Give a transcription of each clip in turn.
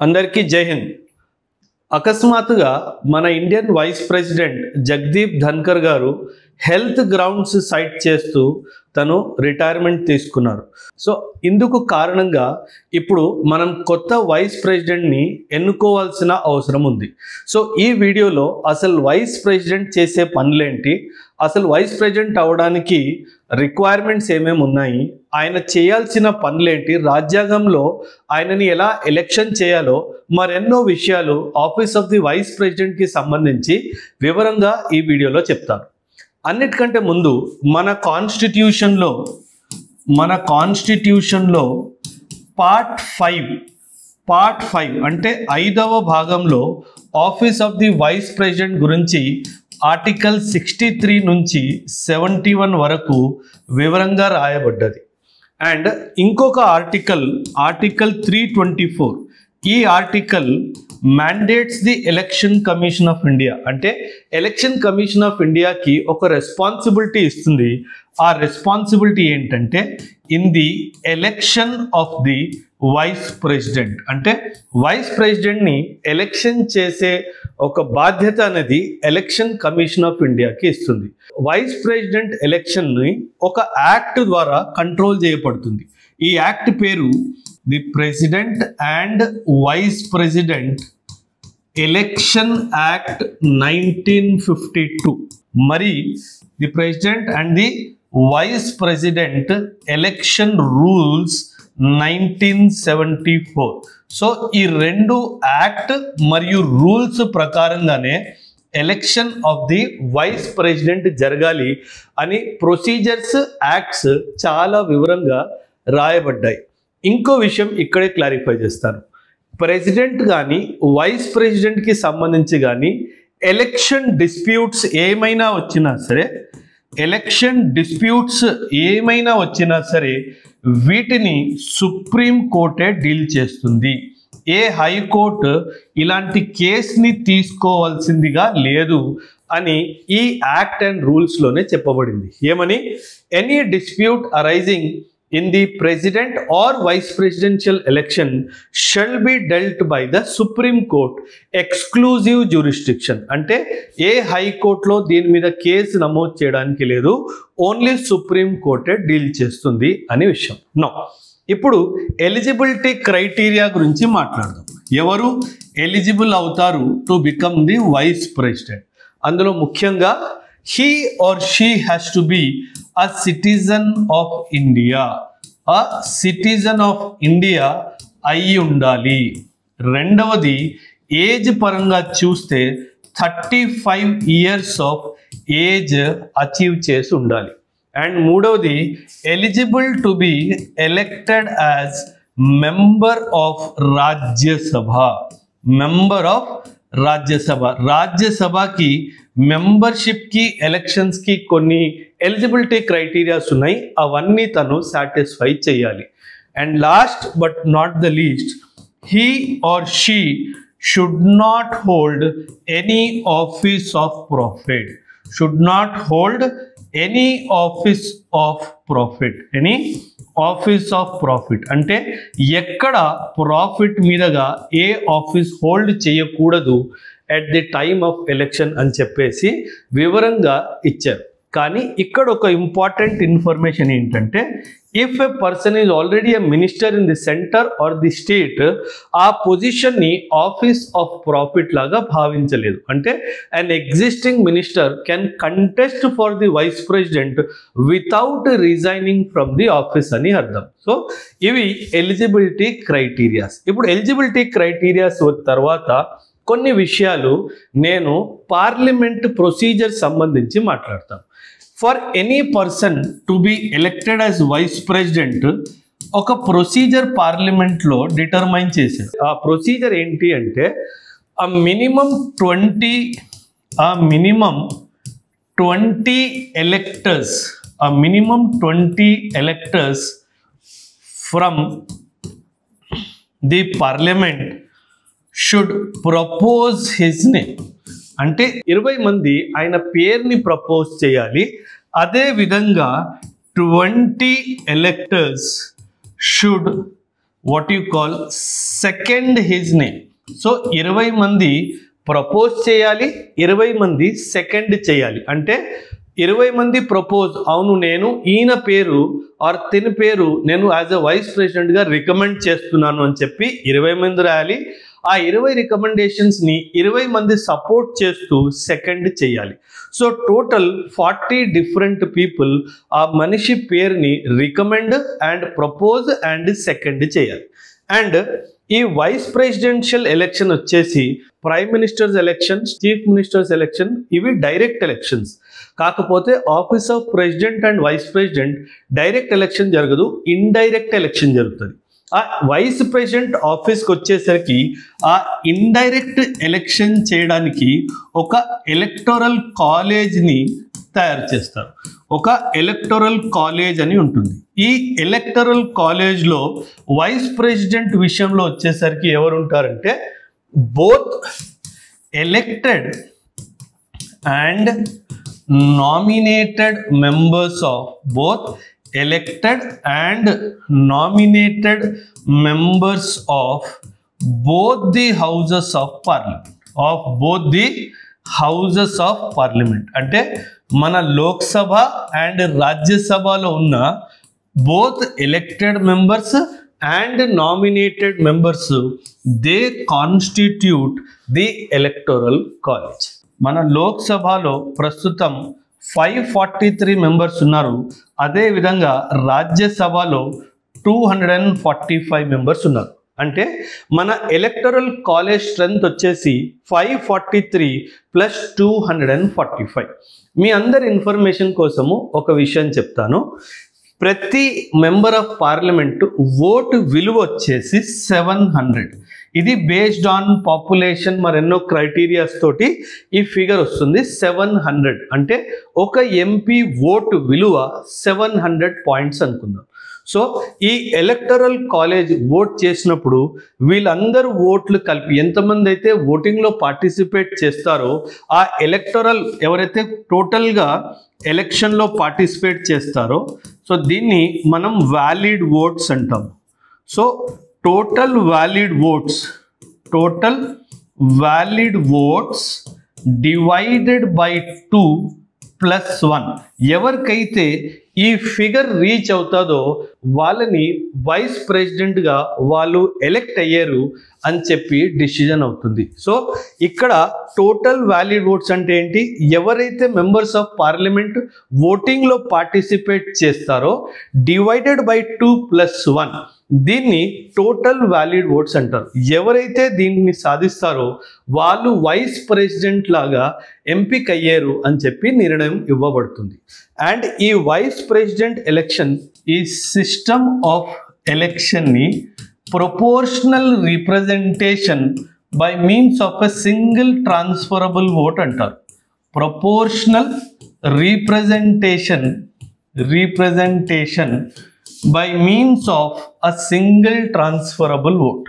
అందరికీ జై హింద్. అకస్మాత్తుగా మన Indian vice president Jagdeep Dhankhar garu health grounds site చేస్తూ తను రిటైర్మెంట్ తీసుకున్నారు. సో ఇందుకు కారణంగా ఇప్పుడు మనం కొత్త వైస్ ప్రెసిడెంట్ని ఎన్నుకోవాల్సిన అవసరం ఉంది. సో ఈ వీడియోలో అసలు వైస్ ప్రెసిడెంట్ చేసే పనులేంటి, అసలు వైస్ ప్రెసిడెంట్ అవడానికి రిక్వైర్మెంట్స్ ఏమేమి ఉన్నాయి, ఆయన చేయాల్సిన పనులేంటి, రాజ్యాంగంలో ఆయనని ఎలా ఎలక్షన్ చేయాలో మరెన్నో విషయాలు ఆఫీస్ ఆఫ్ ది వైస్ ప్రెసిడెంట్కి సంబంధించి వివరంగా ఈ వీడియోలో చెప్తాను. అన్నిటికంటే ముందు మన కాన్స్టిట్యూషన్లో పార్ట్ 5 అంటే 5వ భాగంలో office of the vice president గురించి ఆర్టికల్ 63 నుంచి 71 వరకు వివరంగా రాయబడ్డది. అండ్ ఇంకొక ఆర్టికల్ 324, ఈ article mandates the election commission of India, అంటే ఎలక్షన్ కమిషన్ ఆఫ్ ఇండియాకి ఒక రెస్పాన్సిబిలిటీ ఇస్తుంది. ఆ రెస్పాన్సిబిలిటీ ఏంటంటే in the election of the vice president, అంటే వైస్ ప్రెసిడెంట్ని ఎలక్షన్ చేసే ఒక బాధ్యత అనేది ఎలక్షన్ కమిషన్ ఆఫ్ ఇండియాకి ఇస్తుంది. వైస్ ప్రెసిడెంట్ ఎలక్షన్ని ఒక యాక్ట్ ద్వారా కంట్రోల్ చేయబడుతుంది. ఈ యాక్ట్ పేరు the president and vice president election act 1952, మరి the president and the vice president election rules 1974. So ఈ రెండు యాక్ట్ మరియు రూల్స్ ప్రకారంగానే election of the vice president జరగాలి అని ప్రొసీజర్స్, యాక్ట్స్ చాలా వివరంగా రాయబడ్డాయి. ఇంకో విషయం ఇక్కడే క్లారిఫై చేస్తాను. ప్రెసిడెంట్ కానీ వైస్ ప్రెసిడెంట్కి సంబంధించి కానీ ఎలక్షన్ డిస్ప్యూట్స్ ఏమైనా వచ్చినా సరే వీటిని సుప్రీం కోర్టే డీల్ చేస్తుంది. ఏ హైకోర్టు ఇలాంటి కేసుని తీసుకోవాల్సిందిగా లేదు అని ఈ యాక్ట్ అండ్ రూల్స్లోనే చెప్పబడింది. ఏమని? Any dispute arising in the president or vice presidential election shall be dealt by the Supreme Court exclusive jurisdiction. అంటే ఏ హైకోర్టులో దీని మీద కేసు నమోదు చేయడానికి లేదు, ఓన్లీ సుప్రీం కోర్టే డీల్ చేస్తుంది అనే విషయం. నో, ఇప్పుడు ఎలిజిబిలిటీ క్రైటీరియా గురించి మాట్లాడదాం. ఎవరు ఎలిజిబుల్ అవుతారు to become the vice president? అందులో ముఖ్యంగా he or she has to be a citizen of India, అయి ఉండాలి. రెండవది, ఏజ్ పరంగా చూస్తే 35 years ఆఫ్ ఏజ్ అచీవ్ చేసి ఉండాలి. అండ్ మూడవది, eligible to be elected as member of రాజ్యసభకి మెంబర్షిప్కి, ఎలక్షన్స్కి కొన్ని ఎలిజిబిలిటీ క్రైటీరియాస్ ఉన్నాయి, అవన్నీ తను సాటిస్ఫై చేయాలి. And last but not the least, he or she should not hold any office of profit. అంటే ఎక్కడ ప్రాఫిట్ మీదగా ఏ ఆఫీస్ హోల్డ్ చేయకూడదు at the time of election అని చెప్పేసి వివరంగా ఇచ్చారు. కానీ ఇక్కడ ఒక ఇంపార్టెంట్ ఇన్ఫర్మేషన్ ఏంటంటే, if a person is already a minister in the centre or the state, ఆ పొజిషన్ని ఆఫీస్ ఆఫ్ ప్రాఫిట్ లాగా భావించలేదు. అంటే an existing minister can contest for the vice president without resigning from the office అని అర్థం. So ఇవి eligibility criterias. ఇప్పుడు eligibility criterias తర్వాత కొన్ని విషయాలు నేను పార్లమెంట్ ప్రొసీజర్ సంబంధించి మాట్లాడతాను. For any person to be elected as vice president ఒక ప్రొసీజర్ పార్లమెంట్లో డిటర్మైన్ చేశారు. ఆ ప్రొసీజర్ ఏంటి అంటే, minimum 20 electors from the parliament should propose his name. అంటే 20 మంది ఆయన పేరుని ప్రపోజ్ చేయాలి. అదే విధంగా 20 electors should what you call second his name. So 20 మంది ప్రపోజ్ చేయాలి, 20 మంది సెకండ్ చేయాలి. అంటే 20 మంది ప్రపోజ్, అవును నేను ఈయన పేరు ఆర్ తిని పేరు నేను యాజ్ ఎ వైస్ ప్రెసిడెంట్గా రికమెండ్ చేస్తున్నాను అని చెప్పి 20 మంది రాయాలి. ఆ 20 రికమెండేషన్స్ని 20 మంది సపోర్ట్ చేస్తూ సెకండ్ చేయాలి. సో టోటల్ 40 డిఫరెంట్ పీపుల్ ఆ మనిషి పేరుని recommend and propose and second చేయాలి. అండ్ ఈ వైస్ ప్రెసిడెన్షియల్ ఎలక్షన్ వచ్చేసి prime ministers election, chief ministers election ఇవి డైరెక్ట్ ఎలక్షన్స్. కాకపోతే office of president and vice president direct election జరగదు, ఇండైరెక్ట్ ఎలక్షన్ జరుగుతుంది. ఆ వైస్ ప్రెసిడెంట్ ఆఫీస్కి వచ్చేసరికి ఆ ఇండైరెక్ట్ ఎలక్షన్ చేయడానికి ఒక ఎలక్టోరల్ కాలేజ్ని తయారు చేస్తారు. ఒక ఎలక్టోరల్ కాలేజ్ అని ఉంటుంది. ఈ ఎలక్టోరల్ కాలేజ్లో వైస్ ప్రెసిడెంట్ విషయంలో వచ్చేసరికి ఎవరు ఉంటారంటే both elected and nominated members of elected and nominated members of both the houses of parliament అంటే మన లోక్సభ అండ్ రాజ్యసభలో ఉన్న both elected members and nominated members they constitute the electoral college. మన లోక్సభలో ప్రస్తుతం 543 మెంబర్స్ ఉన్నారు. అదేవిధంగా రాజ్యసభలో 245 మెంబర్స్ ఉన్నారు. అంటే మన ఎలక్టరల్ కాలేజ్ స్ట్రెంత్ వచ్చేసి 543 ప్లస్ 245. మీ అందరి ఇన్ఫర్మేషన్ కోసము ఒక విషయం చెప్తాను. ప్రతి మెంబర్ ఆఫ్ పార్లమెంట్ ఓటు విలువ వచ్చేసి 700. ఇది బేస్డ్ ఆన్ పాపులేషన్ మరెన్నో క్రైటీరియాస్ తోటి ఈ ఫిగర్ వస్తుంది 700. అంటే ఒక ఎంపీ ఓటు విలువ 700 పాయింట్స్ అనుకుందాం. సో ఈ ఎలక్టరల్ కాలేజ్ ఓట్ చేసినప్పుడు వీళ్ళందరూ ఓట్లు కలిపి ఎంతమంది అయితే ఓటింగ్లో పార్టిసిపేట్ చేస్తారో ఆ ఎలక్టరల్ ఎవరైతే టోటల్గా ఎలక్షన్లో పార్టిసిపేట్ చేస్తారో సో దీన్ని మనం వ్యాలిడ్ ఓట్స్ అంటాం. So total valid votes divided by 2 plus 1. ఎవరికైతే ఈ ఫిగర్ రీచ్ అవుతుందో వాళ్ళని వైస్ ప్రెసిడెంట్గా వాళ్ళు ఎలెక్ట్ అయ్యారు అని చెప్పి డిసిజన్ అవుతుంది. సో ఇక్కడ టోటల్ వ్యాలిడ్ ఓట్స్ అంటే ఏంటి, ఎవరైతే మెంబర్స్ ఆఫ్ పార్లమెంట్ ఓటింగ్లో పార్టిసిపేట్ చేస్తారో డివైడెడ్ బై 2 plus 1 దీన్ని టోటల్ వ్యాలిడ్ ఓట్స్ అంటారు. ఎవరైతే దీన్ని సాధిస్తారో వాళ్ళు వైస్ ప్రెసిడెంట్ లాగా ఎంపిక అయ్యారు అని చెప్పి నిర్ణయం ఇవ్వబడుతుంది. అండ్ ఈ వైస్ ప్రెసిడెంట్ ఎలక్షన్ ఈ సిస్టమ్ ఆఫ్ ఎలక్షన్ని proportional representation by means of a single transferable vote అంటారు. Proportional representation by means of a single transferable vote.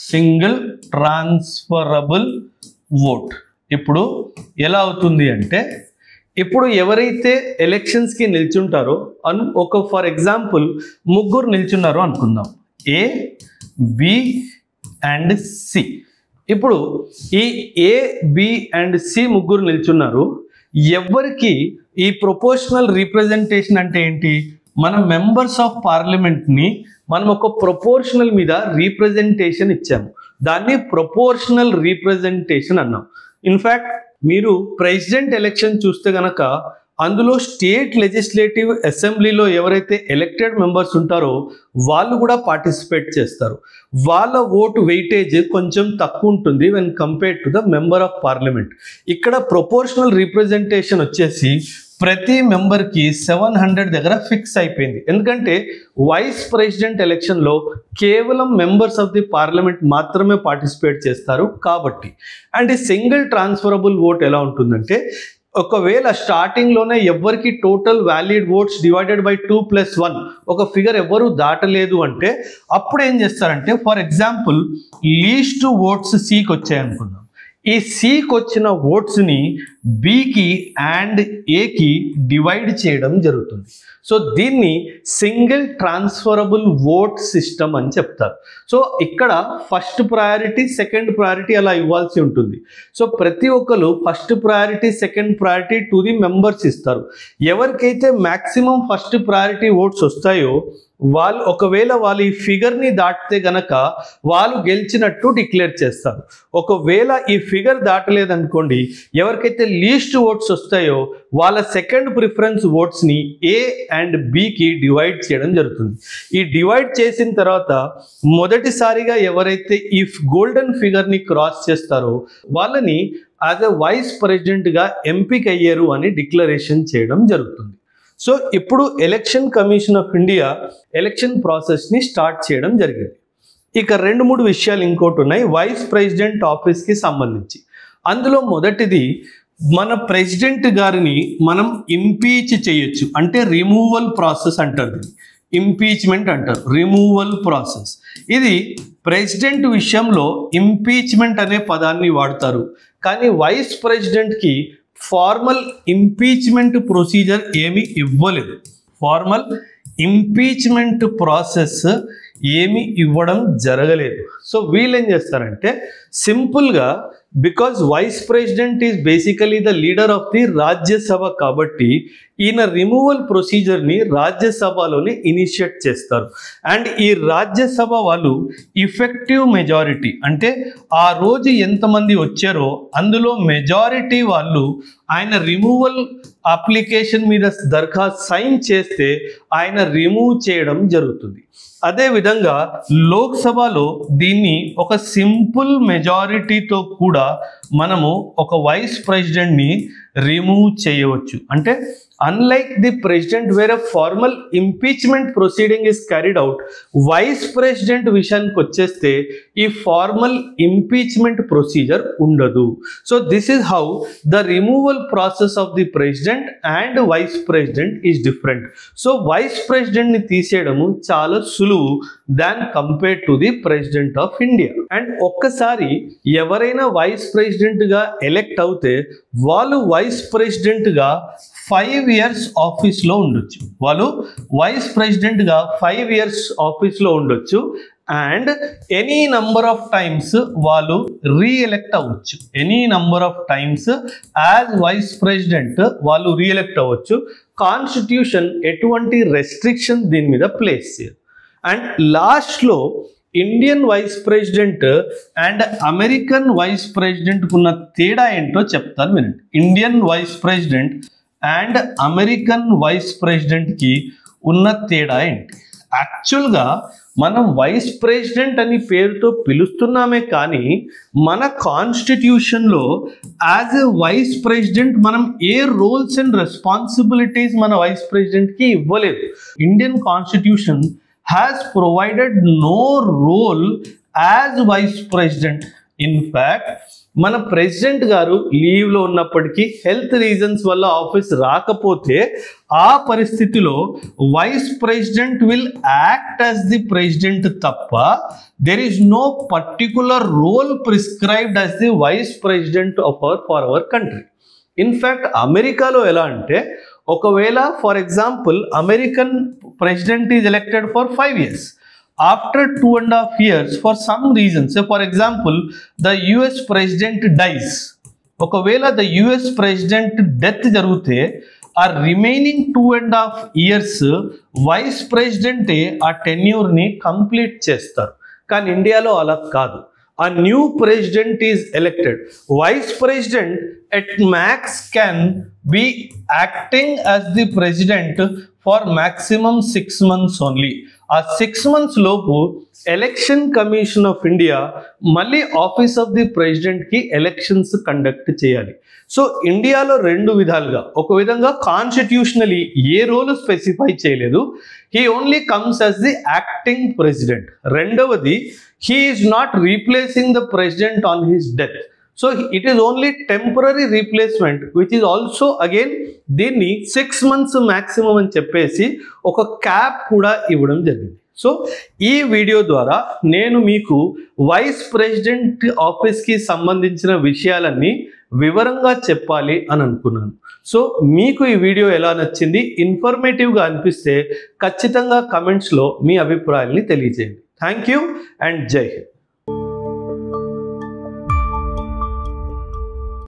Single transferable vote. ఇప్పుడు ఎలా అవుతుంది అంటే ఇప్పుడు ఎవరైతే ఎలక్షన్స్కి నిల్చుంటారో ఒక ఫర్ ఎగ్జాంపుల్ ముగ్గురు నిల్చున్నారు అనుకుందాం, ఏ, బి అండ్ సి. ఇప్పుడు ఈ ఏ, బి అండ్ సి ముగ్గురు నిల్చున్నారు. ఎవరికి ఈ ప్రొపోర్షనల్ రిప్రజెంటేషన్ అంటే ఏంటి, మన మెంబర్స్ ఆఫ్ పార్లమెంట్ని మనం ఒక ప్రొపోర్షనల్ మీద రీప్రజెంటేషన్ ఇచ్చాము, దాన్ని ప్రొపోర్షనల్ రీప్రజెంటేషన్ అన్నాం. ఇన్ఫ్యాక్ట్ మీరు ప్రెసిడెంట్ ఎలక్షన్ చూస్తే గనక అందులో స్టేట్ లెజిస్లేటివ్ అసెంబ్లీలో ఎవరైతే ఎలక్టెడ్ మెంబర్స్ ఉంటారో వాళ్ళు కూడా పార్టిసిపేట్ చేస్తారు. వాళ్ళ ఓటు వెయిటేజ్ కొంచెం తక్కువ ఉంటుంది when compared to the member of parliament. ఇక్కడ ప్రొపోర్షనల్ రిప్రజెంటేషన్ వచ్చేసి ప్రతి మెంబర్కి 700 దగ్గర ఫిక్స్ అయిపోయింది. ఎందుకంటే వైస్ ప్రెసిడెంట్ ఎలక్షన్లో కేవలం మెంబర్స్ ఆఫ్ ది పార్లమెంట్ మాత్రమే పార్టిసిపేట్ చేస్తారు కాబట్టి. అండ్ ఈ సింగిల్ ట్రాన్స్ఫరబుల్ ఓట్ ఎలా ఉంటుందంటే ఒకవేళ స్టార్టింగ్లోనే ఎవరికి total valid votes divided by 2 plus 1 ఒక ఫిగర్ ఎవరు దాటలేదు అంటే అప్పుడు ఏం చేస్తారంటే ఫర్ ఎగ్జాంపుల్ లీస్ట్ ఓట్స్ సికి వచ్చాయి అనుకుందాం. ఈ సికి వచ్చిన ఓట్స్ని బికి అండ్ ఏకి డివైడ్ చేయడం జరుగుతుంది. సో దీన్ని సింగిల్ ట్రాన్స్ఫరబుల్ ఓట్ సిస్టమ్ అని చెప్తారు. సో ఇక్కడ ఫస్ట్ ప్రయారిటీ, సెకండ్ ప్రయారిటీ అలా ఇవ్వాల్సి ఉంటుంది. సో ప్రతి ఒక్కరు first priority, second priority to the members ఇస్తారు. ఎవరికైతే మ్యాక్సిమం ఫస్ట్ ప్రయారిటీ ఓట్స్ వస్తాయో వాళ్ళు ఒకవేళ వాళ్ళు ఈ ఫిగర్ని దాటితే గనక వాళ్ళు గెలిచినట్టు డిక్లేర్ చేస్తారు. ఒకవేళ ఈ ఫిగర్ దాటలేదనుకోండి, ఎవరికైతే లీస్ట్ ఓట్స్ వస్తాయో వాళ్ళ సెకండ్ ప్రిఫరెన్స్ ఓట్స్ని ఏ అండ్ బికి డివైడ్ చేయడం జరుగుతుంది. ఈ డివైడ్ చేసిన తర్వాత మొదటిసారిగా ఎవరైతే ఈ గోల్డెన్ ఫిగర్ని క్రాస్ చేస్తారో వాళ్ళని యాజ్ ఎ వైస్ ప్రెసిడెంట్గా ఎంపిక అయ్యారు అని డిక్లరేషన్ చేయడం జరుగుతుంది. సో ఇప్పుడు election commission of India election ప్రాసెస్ని స్టార్ట్ చేయడం జరిగింది. ఇక 2-3 విషయాలు ఇంకోటి ఉన్నాయి వైస్ ప్రెసిడెంట్ ఆఫీస్కి సంబంధించి. అందులో మొదటిది, మన ప్రెసిడెంట్ గారిని మనం ఇంపీచ్ చేయొచ్చు, అంటే రిమూవల్ ప్రాసెస్ అంటారు. ఇంపీచ్మెంట్ అంటారు, రిమూవల్ ప్రాసెస్. ఇది ప్రెసిడెంట్ విషయంలో ఇంపీచ్మెంట్ అనే పదాన్ని వాడతారు. కానీ వైస్ ప్రెసిడెంట్కి ఫార్మల్ ఇంపీచ్మెంట్ ప్రొసీజర్ ఏమీ ఇవ్వలేదు. ఫార్మల్ ఇంపీచ్మెంట్ ప్రాసెస్ ఏమీ ఇవ్వడం జరగలేదు. సో వీళ్ళు ఏం చేస్తారంటే సింపుల్గా, because vice president is basically the leader of the Rajya Sabha కాబట్టి ఈయన రిమూవల్ ప్రొసీజర్ని రాజ్యసభలోనే ఇనిషియేట్ చేస్తారు. అండ్ ఈ రాజ్యసభ వాళ్ళు ఇఫెక్టివ్ మెజారిటీ, అంటే ఆ రోజు ఎంతమంది వచ్చారో అందులో మెజారిటీ వాళ్ళు ఆయన రిమూవల్ అప్లికేషన్ మీద దరఖాస్తు సైన్ చేస్తే ఆయన రిమూవ్ చేయడం జరుగుతుంది. అదేవిధంగా లోక్సభలో దీన్ని ఒక సింపుల్ మెజారిటీతో కూడా మనము ఒక వైస్ ప్రెసిడెంట్ని రిమూవ్ చేయవచ్చు. అంటే unlike the president where a formal impeachment proceeding is carried out, vice president విషయానికి వచ్చేస్తే ఈ ఫార్మల్ ఇంపీచ్మెంట్ ప్రొసీజర్ ఉండదు. So this is how the removal process of the president and vice president is different. So vice ప్రెసిడెంట్ని తీసేయడము చాలా సులువు దాన్ compare to the president of India. And ఒక్కసారి ఎవరైనా వైస్ ప్రెసిడెంట్గా ఎలెక్ట్ అవుతే వాళ్ళు వైస్ ప్రెసిడెంట్గా 5 years ఆఫీస్లో ఉండొచ్చు. వాళ్ళు వైస్ ప్రెసిడెంట్గా 5 years ఆఫీస్లో ఉండొచ్చు. And any number of times వాళ్ళు రీఎలెక్ట్ అవ్వచ్చు. Any number of times as vice president వాళ్ళు రీఎలెక్ట్ అవ్వచ్చు. కాన్స్టిట్యూషన్ ఎటువంటి రెస్ట్రిక్షన్ దీని మీద ప్లేస్ చేయదు. అండ్ లాస్ట్లో Indian vice president and American vice ప్రెసిడెంట్కు ఉన్న తేడా ఏంటో చెప్తాను వినండి. Indian vice president and American vice ప్రెసిడెంట్కి ఉన్న తేడా ఏంటి? యాక్చువల్గా మనం వైస్ ప్రెసిడెంట్ అని పేరుతో పిలుస్తున్నామే కానీ మన కాన్స్టిట్యూషన్లో యాజ్ ఎ వైస్ ప్రెసిడెంట్ మనం ఏ రోల్స్ అండ్ రెస్పాన్సిబిలిటీస్ మన వైస్ ప్రెసిడెంట్కి ఇవ్వలేదు. Indian constitution has provided no role as vice president. In fact, మన ప్రెసిడెంట్ గారు లీవ్లో ఉన్నప్పటికీ హెల్త్ రీజన్స్ వల్ల ఆఫీస్ రాకపోతే ఆ పరిస్థితిలో vice president will act as the president తప్ప there is no particular role prescribed as the vice president for our country. In fact అమెరికాలో ఎలా అంటే ఒకవేళ for example American president is elected for 5 years. After 2.5 years, for some reason, say for example, the US president dies. ఒకవేళ the US president death జరిగితే ఆ remaining 2.5 years vice ప్రెసిడెంటే ఆ టెన్యూర్ని complete చేస్తారు. కానీ ఇండియాలో అలా కాదు. A new president is elected. Vice president at max can be acting as the president for maximum 6 months only. ఆ 6 months లోపు ఎలక్షన్ కమిషన్ ఆఫ్ ఇండియా మళ్ళీ ఆఫీస్ ఆఫ్ ది ప్రెసిడెంట్కి ఎలక్షన్స్ కండక్ట్ చేయాలి. సో ఇండియాలో 2 విధాలుగా, ఒక విధంగా కాన్స్టిట్యూషనలీ ఏ రోల్ స్పెసిఫై చేయలేదు, he only comes as the acting president. రెండవది, he is not replacing the president on his death. So it is only temporary replacement, which is also again దీన్ని 6 months maximum అని చెప్పేసి ఒక cap కూడా ఇవ్వడం జరిగింది. So ఈ వీడియో ద్వారా నేను మీకు వైస్ ప్రెసిడెంట్ ఆఫీస్కి సంబంధించిన విషయాలన్నీ వివరంగా చెప్పాలి అని అనుకున్నాను. సో మీకు ఈ వీడియో ఎలా నచ్చింది, ఇన్ఫర్మేటివ్గా అనిపిస్తే ఖచ్చితంగా కమెంట్స్లో మీ అభిప్రాయాల్ని తెలియజేయండి. థ్యాంక్ యూ అండ్ జై హింద్.